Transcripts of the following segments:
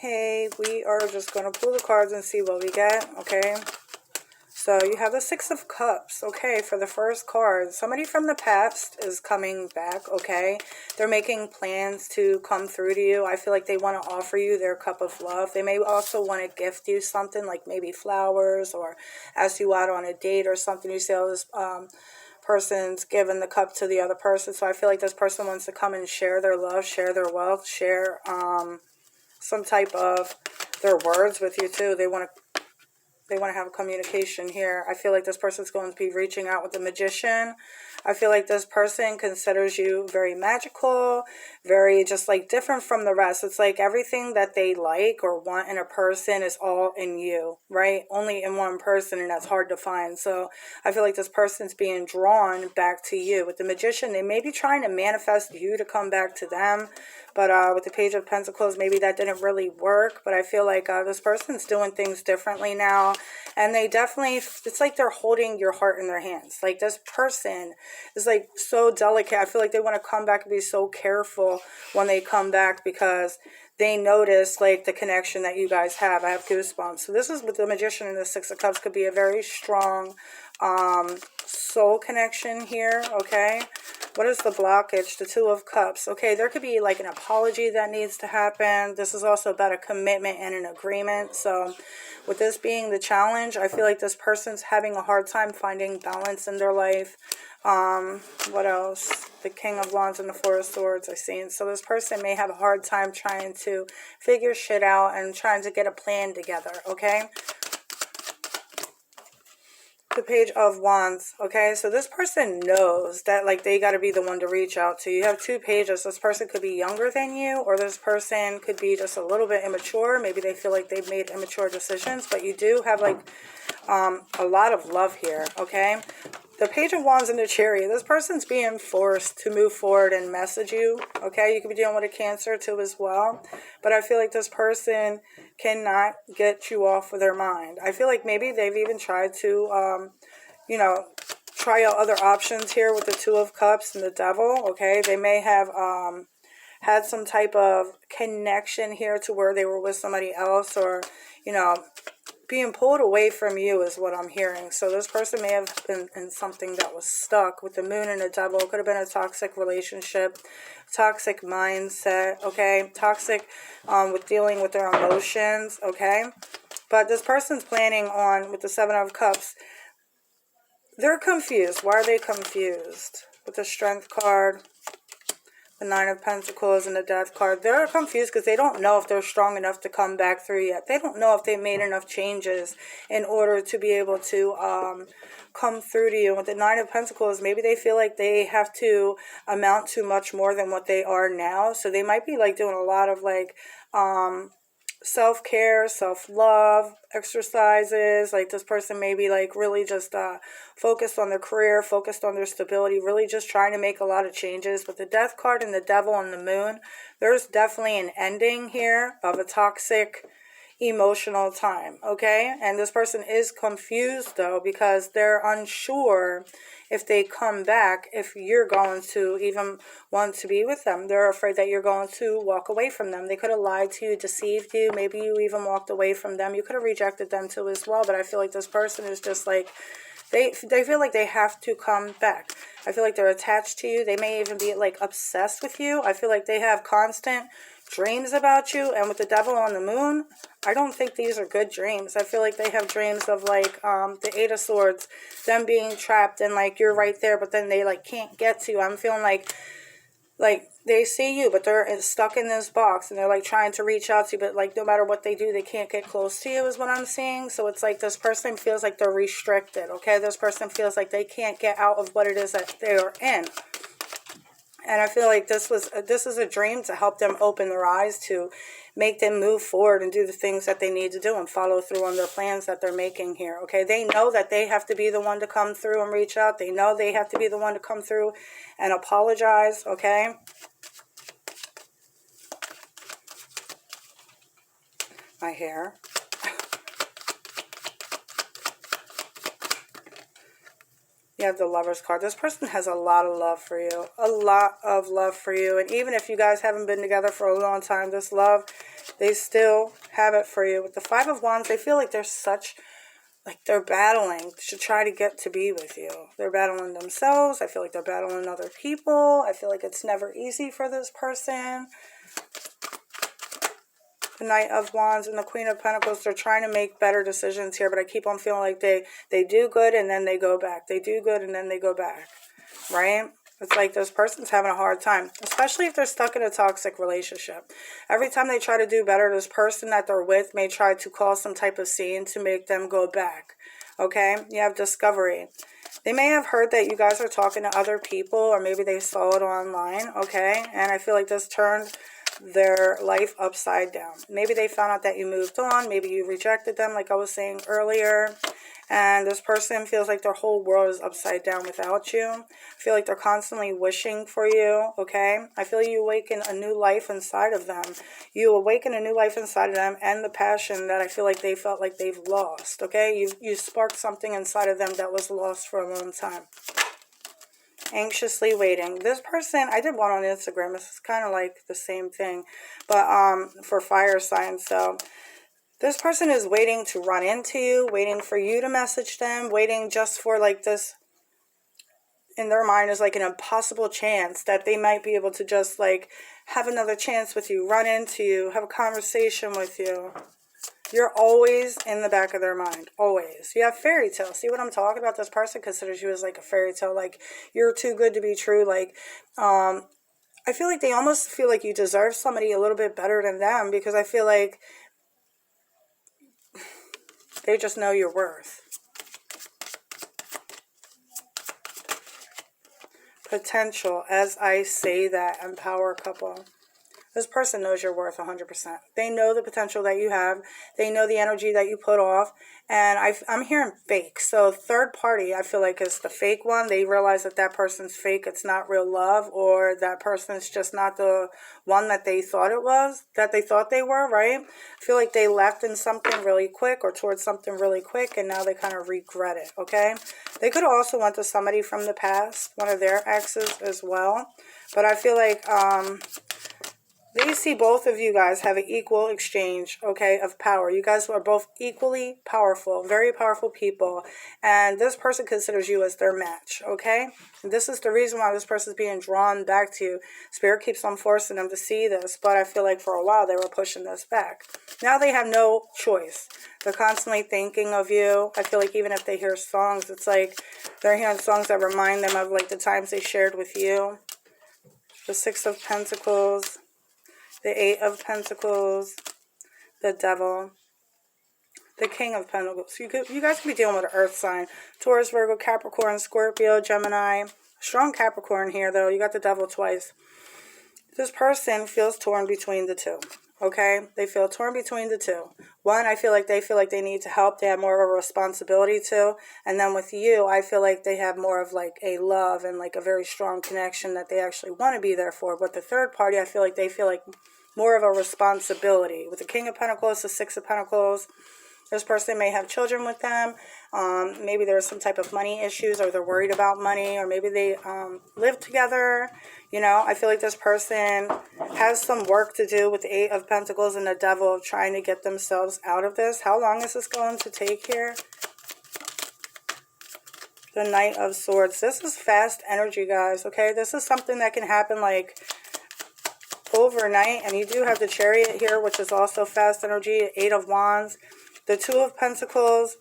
Hey, we are just going to pull the cards and see what we get, okay? So you have the Six of Cups, okay, for the first card. Somebody from the past is coming back, okay? They're making plans to come through to you. I feel like they want to offer you their cup of love. They may also want to gift you something, like maybe flowers, or ask you out on a date or something. You see how this person's giving the cup to the other person. So I feel like this person wants to come and share their love, share their wealth, share some type of their words with you too. They want to have a communication here. I feel like this person's going to be reaching out with the Magician. I feel like this person considers you very magical, very just like different from the rest. It's like everything that they like or want in a person is all in you, right? Only in one person, and that's hard to find. So I feel like this person's being drawn back to you. With the Magician, they may be trying to manifest you to come back to them. But with the Page of Pentacles, maybe that didn't really work. But I feel like this person's doing things differently now. And they definitely, it's like they're holding your heart in their hands. Like this person is like so delicate. I feel like they want to come back and be so careful when they come back, because they notice like the connection that you guys have. I have goosebumps. So this is with the Magician and the Six of Cups. Could be a very strong soul connection here, okay? What is the blockage? The Two of Cups. Okay, there could be like an apology that needs to happen. This is also about a commitment and an agreement. So with this being the challenge, I feel like this person's having a hard time finding balance in their life. What else? The King of Wands and the Four of Swords I see. And so this person may have a hard time trying to figure shit out and trying to get a plan together, okay? The Page of Wands, okay? So this person knows that, like, they got to be the one to reach out to. You have two pages. This person could be younger than you, or this person could be just a little bit immature. Maybe they feel like they've made immature decisions, but you do have, like, a lot of love here, okay? The Page of Wands and the Chariot. This person's being forced to move forward and message you, okay? You could be dealing with a Cancer too as well. But I feel like this person cannot get you off of their mind. I feel like maybe they've even tried to, you know, try out other options here with the Two of Cups and the Devil, okay? They may have had some type of connection here to where they were with somebody else, or, you know, being pulled away from you is what I'm hearing. So this person may have been in something that was stuck. With the Moon and the Devil, it could have been a toxic relationship, toxic mindset, okay? Toxic with dealing with their emotions, okay? But this person's planning on, with the Seven of Cups, they're confused. Why are they confused? With the Strength card, the Nine of Pentacles, and the Death card, they're confused because they don't know if they're strong enough to come back through yet. They don't know if they made enough changes in order to be able to come through to you. With the Nine of Pentacles, maybe they feel like they have to amount to much more than what they are now. So they might be like doing a lot of like self-care, self-love exercises. Like this person may be like really just focused on their career, focused on their stability, really just trying to make a lot of changes. With the Death card and the Devil and the Moon, there's definitely an ending here of a toxic emotional time, okay? And this person is confused though, because they're unsure if they come back, if you're going to even want to be with them. They're afraid that you're going to walk away from them. They could have lied to you, deceived you. Maybe you even walked away from them. You could have rejected them too as well. But I feel like this person is just like, they feel like they have to come back. I feel like they're attached to you. They may even be like obsessed with you. I feel like they have constant dreams about you. And with the Devil on the Moon, I don't think these are good dreams. I feel like they have dreams of like the Eight of Swords, them being trapped, and like you're right there, but then they like can't get to you. I'm feeling like they see you, but they're stuck in this box, and they're like trying to reach out to you, but like no matter what they do, they can't get close to you is what I'm seeing. So it's like this person feels like they're restricted, okay? This person feels like they can't get out of what it is that they are in. And I feel like this is a dream to help them open their eyes, to make them move forward and do the things that they need to do and follow through on their plans that they're making here, okay? They know that they have to be the one to come through and reach out. They know they have to be the one to come through and apologize, okay? My hair. You have the Lovers card. This person has a lot of love for you. A lot of love for you. And even if you guys haven't been together for a long time, this love They still have it for you. With the Five of Wands, they feel like they're they're battling to try to get to be with you. They're battling themselves. I feel like they're battling other people. I feel like it's never easy for this person. The Knight of Wands and the Queen of Pentacles, they're trying to make better decisions here, but I keep on feeling like they do good and then they go back. They do good and then they go back, right? It's like this person's having a hard time, especially if they're stuck in a toxic relationship. Every time they try to do better, this person that they're with may try to cause some type of scene to make them go back, okay? You have Discovery. They may have heard that you guys are talking to other people, or maybe they saw it online, okay? And I feel like this turned their life upside down. Maybe they found out that you moved on. Maybe you rejected them, like I was saying earlier. And this person feels like their whole world is upside down without you. I feel like they're constantly wishing for you, okay? I feel you awaken a new life inside of them. You awaken a new life inside of them and the passion that I feel like they felt like they've lost, okay? You sparked something inside of them that was lost for a long time. Anxiously waiting. This person, I did one on Instagram. This is kind of like the same thing, but for fire signs. So this person is waiting to run into you, waiting for you to message them, waiting just for like this, in their mind, is like an impossible chance that they might be able to just like have another chance with you, run into you, have a conversation with you. You're always in the back of their mind. Always. You have fairy tale. See what I'm talking about? This person considers you as like a fairy tale. Like, you're too good to be true. Like, I feel like they almost feel like you deserve somebody a little bit better than them, because I feel like they just know your worth. Potential. As I say that, empower couple. This person knows your worth 100%. They know the potential that you have. They know the energy that you put off. And I'm hearing fake. So third party, I feel like, is the fake one. They realize that that person's fake. It's not real love. Or that person's just not the one that they thought it was. That they thought they were, right? I feel like they left in something really quick or towards something really quick. And now they kind of regret it, okay? They could have also went to somebody from the past. One of their exes as well. But I feel like... they see both of you guys have an equal exchange, okay, of power. You guys are both equally powerful, very powerful people. And this person considers you as their match, okay? And this is the reason why this person is being drawn back to you. Spirit keeps on forcing them to see this. But I feel like for a while they were pushing this back. Now they have no choice. They're constantly thinking of you. I feel like even if they hear songs, it's like they're hearing songs that remind them of like the times they shared with you. The Six of Pentacles. The Eight of Pentacles, the Devil, the King of Pentacles. You guys could be dealing with an earth sign. Taurus, Virgo, Capricorn, Scorpio, Gemini. Strong Capricorn here, though. You got the Devil twice. This person feels torn between the two, okay? They feel torn between the two. One, I feel like they need to help. They have more of a responsibility to. And then with you, I feel like they have more of like a love and like a very strong connection that they actually want to be there for. But the third party, I feel like they feel like more of a responsibility. With the King of Pentacles, the Six of Pentacles, this person may have children with them. Maybe there's some type of money issues, or they're worried about money, or maybe they live together. You know, I feel like this person has some work to do with the Eight of Pentacles and the Devil, trying to get themselves out of this. How long is this going to take here? The Knight of Swords. This is fast energy, guys, okay? This is something that can happen like overnight. And you do have the Chariot here, which is also fast energy. Eight of Wands. The Two of Pentacles.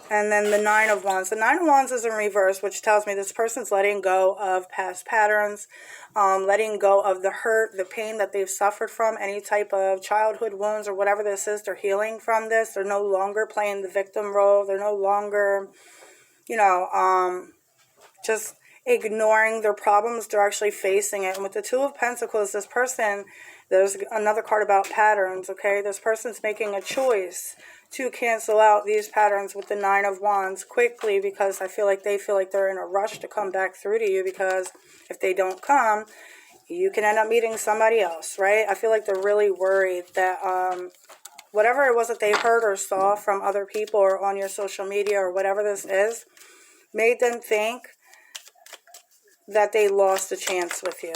And then the Nine of Wands. The Nine of Wands is in reverse, which tells me this person's letting go of past patterns, letting go of the hurt, the pain that they've suffered from, any type of childhood wounds or whatever this is. They're healing from this. They're no longer playing the victim role. They're no longer, you know, just ignoring their problems. They're actually facing it. And with the Two of Pentacles, this person, there's another card about patterns, okay? This person's making a choice to cancel out these patterns with the Nine of Wands quickly, because I feel like they feel like they're in a rush to come back through to you, because if they don't come, you can end up meeting somebody else, right? I feel like they're really worried that whatever it was that they heard or saw from other people or on your social media or whatever this is, made them think that they lost a chance with you.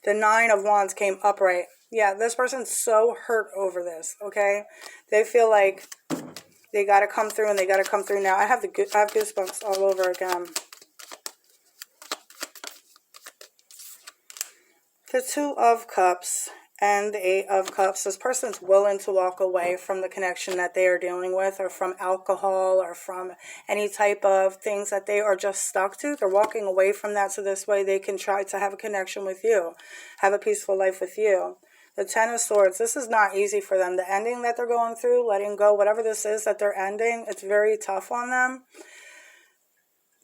The Nine of Wands came upright. Yeah, this person's so hurt over this, okay? They feel like they got to come through, and they got to come through now. I have goosebumps all over again. The Two of Cups and the Eight of Cups. This person's willing to walk away from the connection that they are dealing with, or from alcohol, or from any type of things that they are just stuck to. They're walking away from that so this way they can try to have a connection with you, have a peaceful life with you. The Ten of Swords, this is not easy for them. The ending that they're going through, letting go, whatever this is that they're ending, it's very tough on them.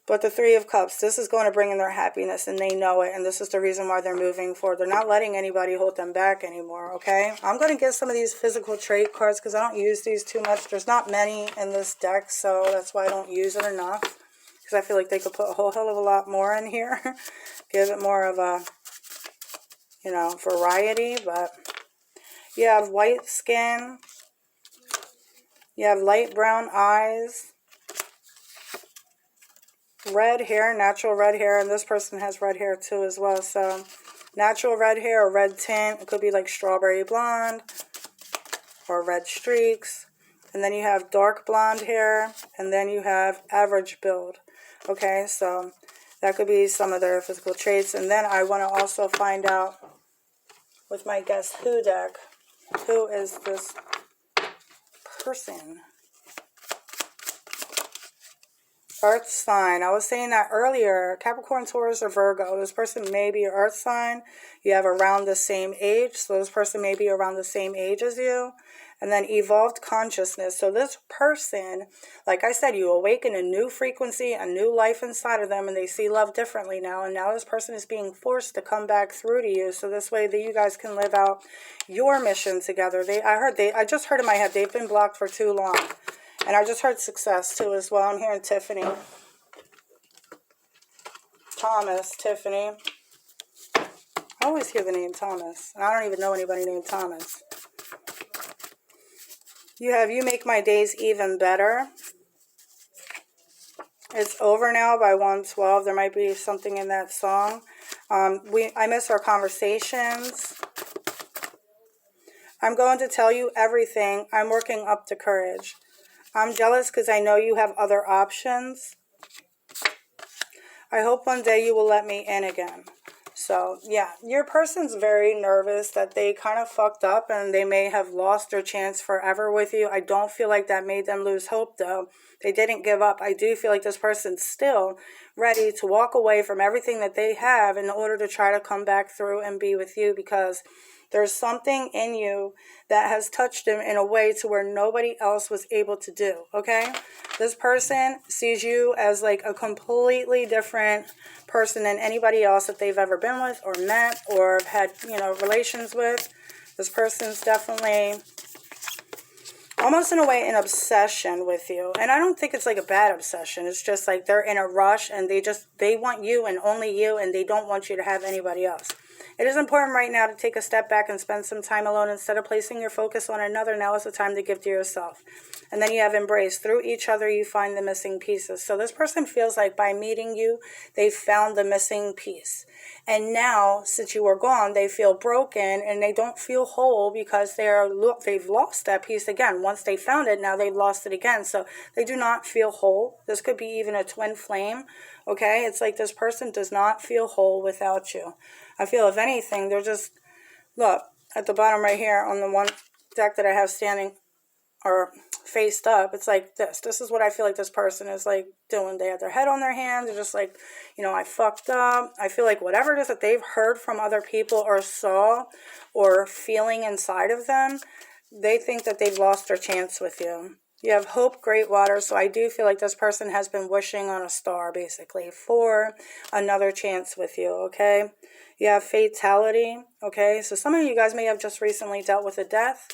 But the Three of Cups, this is going to bring in their happiness, and they know it, and this is the reason why they're moving forward. They're not letting anybody hold them back anymore, okay? I'm going to get some of these physical trait cards because I don't use these too much. There's not many in this deck, so that's why I don't use it enough, because I feel like they could put a whole hell of a lot more in here. Give it more of a, you know, variety. But you have white skin. You have light brown eyes. Red hair, natural red hair, and this person has red hair too as well. So natural red hair or red tint. It could be like strawberry blonde or red streaks. And then you have dark blonde hair, and then you have average build. Okay, so that could be some of their physical traits. And then I want to also find out with my Guess Who deck, who is this person? Earth sign. I was saying that earlier. Capricorn, Taurus, or Virgo. This person may be an earth sign. You have around the same age. So this person may be around the same age as you. And then evolved consciousness. So this person, like I said, you awaken a new frequency, a new life inside of them, and they see love differently now. And now this person is being forced to come back through to you. So this way that you guys can live out your mission together. I just heard in my head, they've been blocked for too long. And I just heard success, too, as well. I'm hearing Tiffany. Thomas, Tiffany. I always hear the name Thomas. And I don't even know anybody named Thomas. You have You Make My Days Even Better. It's Over Now by 112. There might be something in that song. I miss our conversations. I'm going to tell you everything. I'm working up to courage. I'm jealous because I know you have other options. I hope one day you will let me in again. So, yeah, your person's very nervous that they kind of fucked up and they may have lost their chance forever with you. I don't feel like that made them lose hope, though. They didn't give up. I do feel like this person's still ready to walk away from everything that they have in order to try to come back through and be with you, because there's something in you that has touched them in a way to where nobody else was able to do, okay? This person sees you as like a completely different person than anybody else that they've ever been with or met or had, relations with. This person's definitely almost in a way an obsession with you. And I don't think it's like a bad obsession. It's just like they're in a rush and they want you and only you, and they don't want you to have anybody else. It is important right now to take a step back and spend some time alone. Instead of placing your focus on another, now is the time to give to yourself. And then you have embrace. Through each other, you find the missing pieces. So this person feels like by meeting you, they found the missing piece. And now, since you are gone, they feel broken and they don't feel whole because they've lost that piece again. Once they found it, now they've lost it again. So they do not feel whole. This could be even a twin flame. Okay, it's like this person does not feel whole without you. I feel, if anything, they're just, look, at the bottom right here on the one deck that I have standing or faced up, it's like this. This is what I feel like this person is like doing. They have their head on their hands. They're just like, I fucked up. I feel like whatever it is that they've heard from other people or saw or feeling inside of them, they think that they've lost their chance with you. You have hope, great water. So I do feel like this person has been wishing on a star, basically, for another chance with you, okay? You have fatality, okay? So some of you guys may have just recently dealt with a death,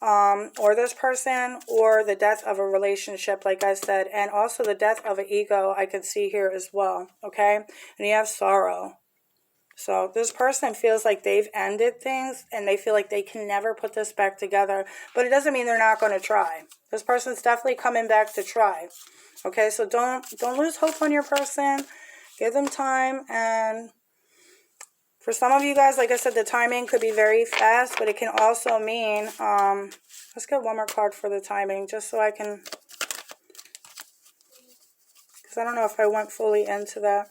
or this person, or the death of a relationship, like I said, and also the death of an ego I could see here as well, okay? And you have sorrow. So this person feels like they've ended things and they feel like they can never put this back together. But it doesn't mean they're not going to try. This person's definitely coming back to try. Okay, so don't lose hope on your person. Give them time, and For some of you guys, like I said, the timing could be very fast, but it can also mean, let's get one more card for the timing, just so I can, because I don't know if I went fully into that.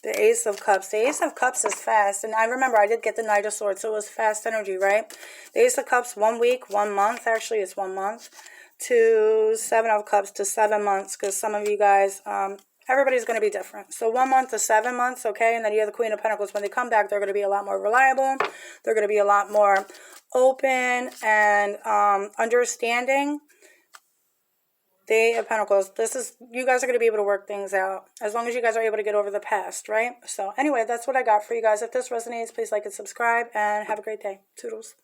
The Ace of Cups. The Ace of Cups is fast. And I remember I did get the Knight of Swords, so it was fast energy, right? The Ace of Cups, 1 week, 1 month. Actually, it's 1 month. To 7 of Cups to 7 months, because some of you guys, everybody's going to be different. So 1 month to 7 months, okay? And then you have the Queen of Pentacles. When they come back, they're going to be a lot more reliable. They're going to be a lot more open and understanding. The of Pentacles. This is, you guys are going to be able to work things out as long as you guys are able to get over the past, right? So anyway, that's what I got for you guys. If this resonates, please like and subscribe, and have a great day. Toodles.